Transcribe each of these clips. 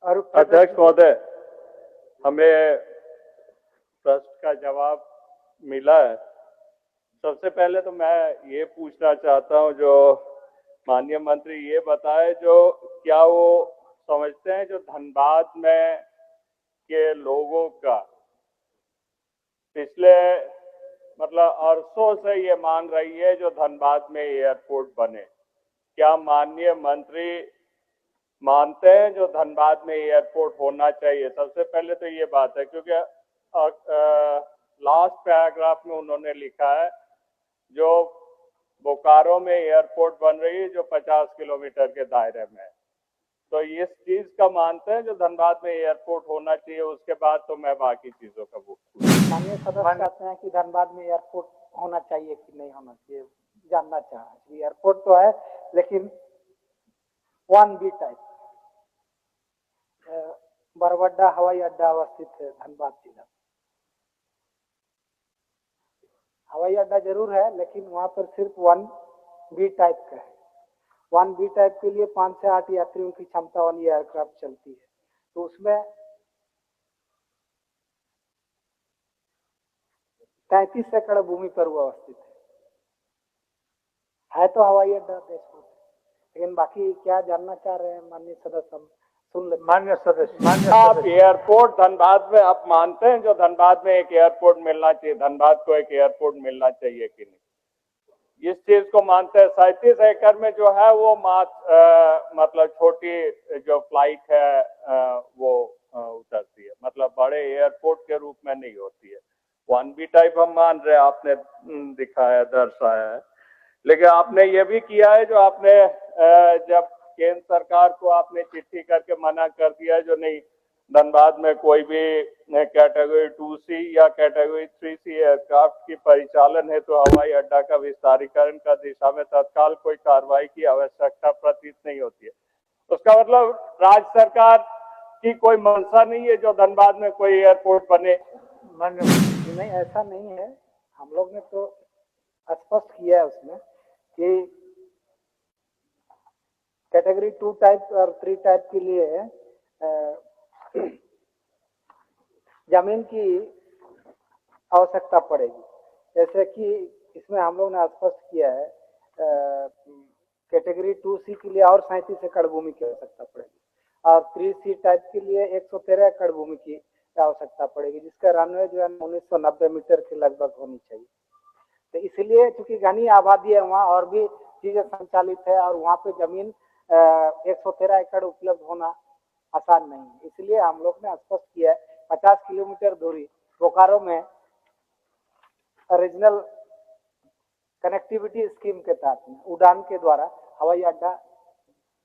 अध्यक्ष महोदय, हमें प्रश्न का जवाब मिला है। सबसे पहले तो मैं ये पूछना चाहता हूं, जो माननीय मंत्री ये बताए, जो क्या वो समझते हैं जो धनबाद में के लोगों का पिछले अरसों से ये मांग रही है जो धनबाद में एयरपोर्ट बने, क्या माननीय मंत्री मानते हैं जो धनबाद में एयरपोर्ट होना चाहिए? सबसे पहले तो ये बात है, क्योंकि लास्ट पैराग्राफ में उन्होंने लिखा है जो बोकारो में एयरपोर्ट बन रही है जो 50 किलोमीटर के दायरे में है, तो इस चीज का मानते हैं जो धनबाद में एयरपोर्ट होना चाहिए। उसके बाद तो मैं बाकी चीजों का माननीय सदस्य चाहते हैं कि धनबाद में एयरपोर्ट होना चाहिए कि नहीं होना चाहिए, जानना चाह रहे हैं। एयरपोर्ट तो है लेकिन 1B टाइप बरवड्डा हवाई अड्डा अवस्थित है धनबाद जिला। हवाई अड्डा जरूर है लेकिन वहां पर सिर्फ 1B टाइप का है। 1B टाइप के लिए 5 से 8 यात्रियों की क्षमता वाली एयरक्राफ्ट चलती है, तो उसमें 33 एकड़ भूमि पर वो अवस्थित है तो हवाई अड्डा देश में, लेकिन बाकी क्या जानना चाह रहे हैं माननीय सदस्य, हम सुन लेते। माननीय सदस्य, आप एयरपोर्ट धनबाद में आप मानते हैं जो धनबाद में एक एयरपोर्ट मिलना चाहिए, धनबाद को एक एयरपोर्ट मिलना चाहिए कि नहीं, इस चीज को मानते हैं? 37 एकड़ में जो है वो छोटी जो फ्लाइट है वो उतरती है, बड़े एयरपोर्ट के रूप में नहीं होती है। 1B टाइप हम मान रहे हैं, आपने दिखाया दर्शाया है, लेकिन आपने ये भी किया है जो आपने जब केंद्र सरकार को आपने चिट्ठी करके मना कर दिया है जो नहीं, धनबाद में कोई भी कैटेगरी 2C या कैटेगरी 3C एयरक्राफ्ट की परिचालन है तो हवाई अड्डा का विस्तारीकरण का दिशा में तत्काल कोई कार्रवाई की आवश्यकता प्रतीत नहीं होती है। उसका मतलब राज्य सरकार की कोई मंशा नहीं है जो धनबाद में कोई एयरपोर्ट बने? नहीं, ऐसा नहीं है। हम लोग ने तो स्पष्ट किया है उसमें कि कैटेगरी 2 टाइप और 3 टाइप के लिए जमीन की आवश्यकता पड़ेगी। जैसे कि इसमें हम लोग ने स्पष्ट किया है कैटेगरी 2C के लिए और 37 एकड़ भूमि की आवश्यकता पड़ेगी और 3C टाइप के लिए 113 एकड़ भूमि की आवश्यकता पड़ेगी, जिसका रनवे जो है 1990 मीटर के लगभग होनी चाहिए। तो इसलिए चूंकि घनी आबादी है वहाँ और भी चीजें संचालित है और वहाँ पे जमीन 113 एकड़ उपलब्ध होना आसान नहीं है, इसलिए हम लोग ने स्पष्ट किया है 50 किलोमीटर दूरी बोकारो में रीजनल कनेक्टिविटी स्कीम के तहत में उड़ान के द्वारा हवाई अड्डा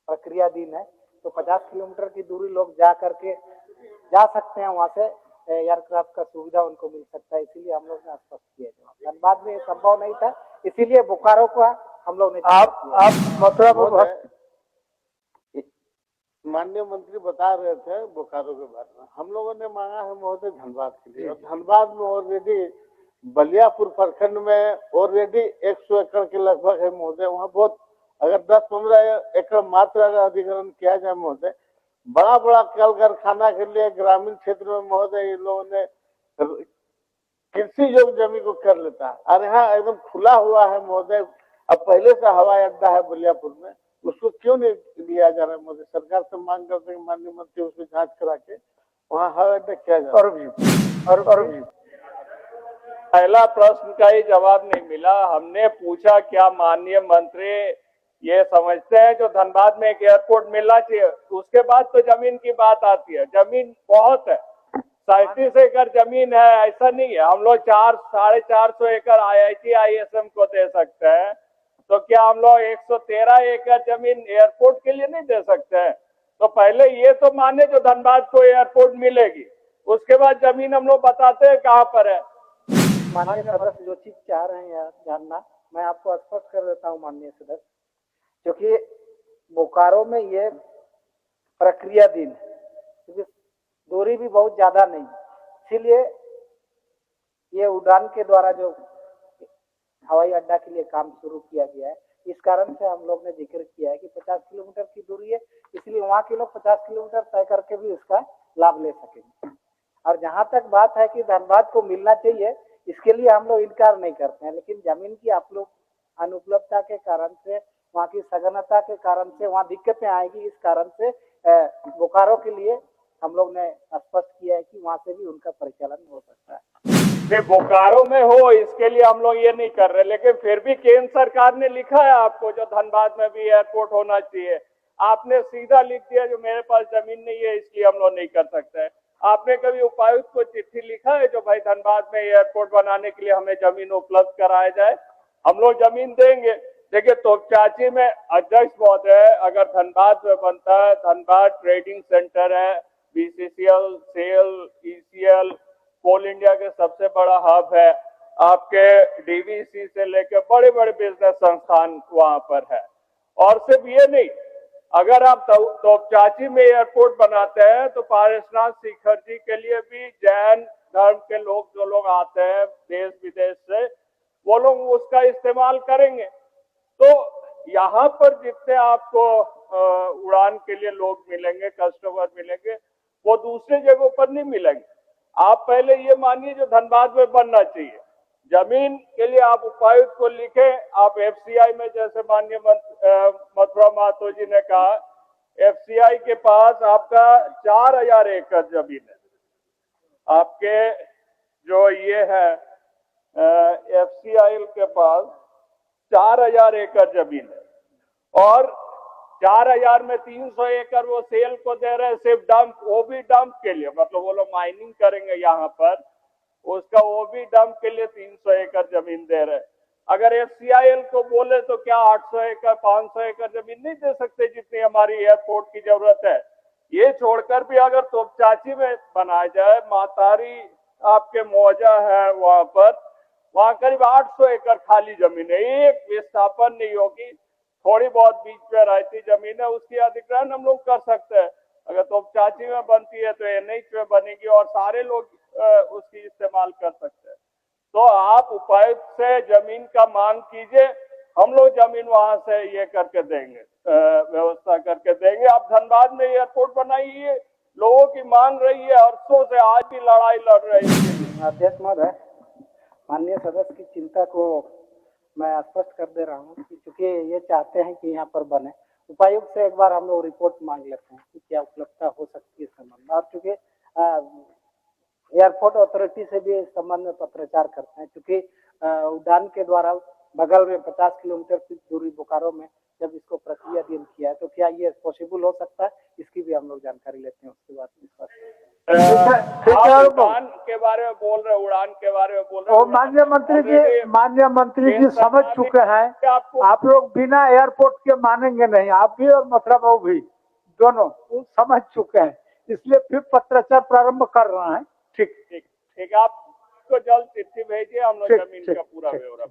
प्रक्रियाधीन है, तो 50 किलोमीटर की दूरी लोग जा करके जा सकते हैं, वहां से एयरक्राफ्ट का सुविधा उनको मिल सकता है, इसीलिए हम लोग ने स्पष्ट किया। धनबाद में संभव नहीं था, इसीलिए बोकारो का हम लोग ने माननीय मंत्री बता रहे थे बोकारो के बारे में, हम लोगों ने मांगा है महोदय धनबाद के लिए। और धनबाद में ऑलरेडी बलियापुर प्रखंड में ऑलरेडी 100 एकड़ के लगभग है महोदय। वहाँ बहुत अगर 10-15 एकड़ मात्र अगर अधिग्रहण किया जाए महोदय, बड़ा बड़ा कल कारखाना के लिए ग्रामीण क्षेत्र में महोदय इन लोगों ने कृषि योग्य जमीन को कर लेता है और यहाँ एकदम खुला हुआ है महोदय। अब पहले से हवाई अड्डा है बलियापुर में, उसको क्यों नहीं लिया जा रहा है महोदय? सरकार से मांग करते हैं माननीय मंत्री उसकी जांच करा के वहाँ हवाई अड्डा किया जाए। पहला प्रश्न का ही जवाब नहीं मिला। हमने पूछा क्या माननीय मंत्री ये समझते हैं जो धनबाद में एक एयरपोर्ट मिलना चाहिए, उसके बाद तो जमीन की बात आती है। जमीन बहुत है, 37 एकड़ जमीन है, ऐसा नहीं है। हम लोग 400-450 एकड़ IIT ISM को दे सकते हैं, तो क्या हम लोग 113 एकड़ जमीन एयरपोर्ट के लिए नहीं दे सकते हैं? तो पहले ये तो माने जो धनबाद को एयरपोर्ट मिलेगी, उसके बाद जमीन हम लोग बताते हैं कहाँ पर है। माननीय सदस्य जो चीज चाह रहे हैं जानना, मैं आपको स्पष्ट कर देता हूँ माननीय सदस्य, क्योंकि बोकारो में ये प्रक्रियाधीन है, क्योंकि दूरी भी बहुत ज्यादा नहीं, इसीलिए ये उड़ान के द्वारा जो हवाई अड्डा के लिए काम शुरू किया गया है, इस कारण से हम लोग ने जिक्र किया है कि 50 किलोमीटर की दूरी है, इसलिए वहाँ के लोग 50 किलोमीटर तय करके भी इसका लाभ ले सकेंगे। और जहाँ तक बात है कि धनबाद को मिलना चाहिए, इसके लिए हम लोग इनकार नहीं करते हैं, लेकिन जमीन की आप लोग अनुपलब्धता के कारण से, वहाँ की सघनता के कारण से वहाँ दिक्कतें आएगी। इस कारण से बोकारो के लिए हम लोग ने स्पष्ट किया है कि वहाँ से भी उनका परिचालन हो सकता है। बोकारो में हो, इसके लिए हम लोग ये नहीं कर रहे, लेकिन फिर भी केंद्र सरकार ने लिखा है आपको जो धनबाद में भी एयरपोर्ट होना चाहिए। आपने सीधा लिख दिया जो मेरे पास जमीन नहीं है इसलिए हम लोग नहीं कर सकते। आपने कभी उपायुक्त को चिट्ठी लिखा है जो भाई धनबाद में एयरपोर्ट बनाने के लिए हमें जमीन उपलब्ध कराया जाए? हम लोग जमीन देंगे। देखिए तोपचाची में अध्यक्ष महोदय, अगर धनबाद में बनता है, धनबाद ट्रेडिंग सेंटर है, बीसीसीएल, सेल, ईसीएल, कोल इंडिया के सबसे बड़ा हब है। आपके डीवीसी से लेकर बड़े बड़े बिजनेस संस्थान वहां पर है। और सिर्फ ये नहीं, अगर आप तोपचाची में एयरपोर्ट बनाते हैं तो पारसनाथ शिखर जी के लिए भी जैन धर्म के लोग जो लोग आते हैं देश विदेश से, वो लोग उसका इस्तेमाल करेंगे। तो यहाँ पर जितने आपको उड़ान के लिए लोग मिलेंगे, कस्टमर मिलेंगे, वो दूसरे जगहों पर नहीं मिलेंगे। आप पहले ये मानिए जो धनबाद में बनना चाहिए, जमीन के लिए आप उपायुक्त को लिखें। आप एफसीआई में, जैसे माननीय मथुरा महतो जी ने कहा, एफसीआई के पास आपका 4000 एकड़ जमीन है। आपके जो ये है एफसीआई के पास 4000 एकड़ जमीन है और 4000 में 300 एकड़ वो सेल को दे रहे हैं, सिर्फ डंप, वो भी डंप के लिए, मतलब वो लोग माइनिंग करेंगे यहाँ पर, उसका वो भी डंप के लिए 300 एकड़ जमीन दे रहे हैं। अगर एफसीआईएल को बोले तो क्या 800 एकड़ 500 एकड़ जमीन नहीं दे सकते जितनी हमारी एयरपोर्ट की जरूरत है? ये छोड़कर भी अगर तोपचाची में बनाया जाए, मातारी आपके मौजा है वहां पर, वहां करीब 800 एकड़ खाली जमीन है, एक विस्थापन नहीं होगी, थोड़ी बहुत बीच में रहती जमीन है, उसकी अधिग्रहण हम लोग कर सकते हैं। अगर तोपचाची में बनती है तो एनएच में बनेगी और सारे लोग उसकी इस्तेमाल कर सकते हैं। तो आप उपायुक्त से जमीन का मांग कीजिए, हम लोग जमीन वहां से ये करके देंगे, व्यवस्था करके देंगे। आप धनबाद में एयरपोर्ट बनाइए, लोगों की मांग रही है, अरसों से आज भी लड़ाई लड़ रही है। अध्यक्ष महोदय, माननीय सदस्य की चिंता को मैं स्पष्ट कर दे रहा हूँ कि चूंकि ये चाहते हैं कि यहाँ पर बने, उपायुक्त से एक बार हम लोग रिपोर्ट मांग लेते हैं कि क्या उपलब्धता हो सकती है इस संबंध में। और चूंकि एयरपोर्ट अथॉरिटी से भी इस संबंध में पत्राचार करते हैं, क्योंकि उड़ान के द्वारा बगल में 50 किलोमीटर की दूरी बोकारो में जब इसको प्रक्रिया अधीन किया है तो क्या ये पॉसिबल हो सकता है, इसकी भी हम लोग जानकारी लेते हैं। उसके बाद उड़ान के बारे में बोल रहे, उड़ान के बारे में बोल रहे, माननीय मंत्री जी समझ चुके हैं। आप लोग बिना एयरपोर्ट के मानेंगे नहीं, आप भी और मथुरा बाबू भी, दोनों समझ चुके हैं, इसलिए फिर पत्राचार प्रारंभ कर रहे हैं। ठीक, आपको जल्द चिट्ठी भेजिए, हम लोग जमीन का पूरा ब्यौरा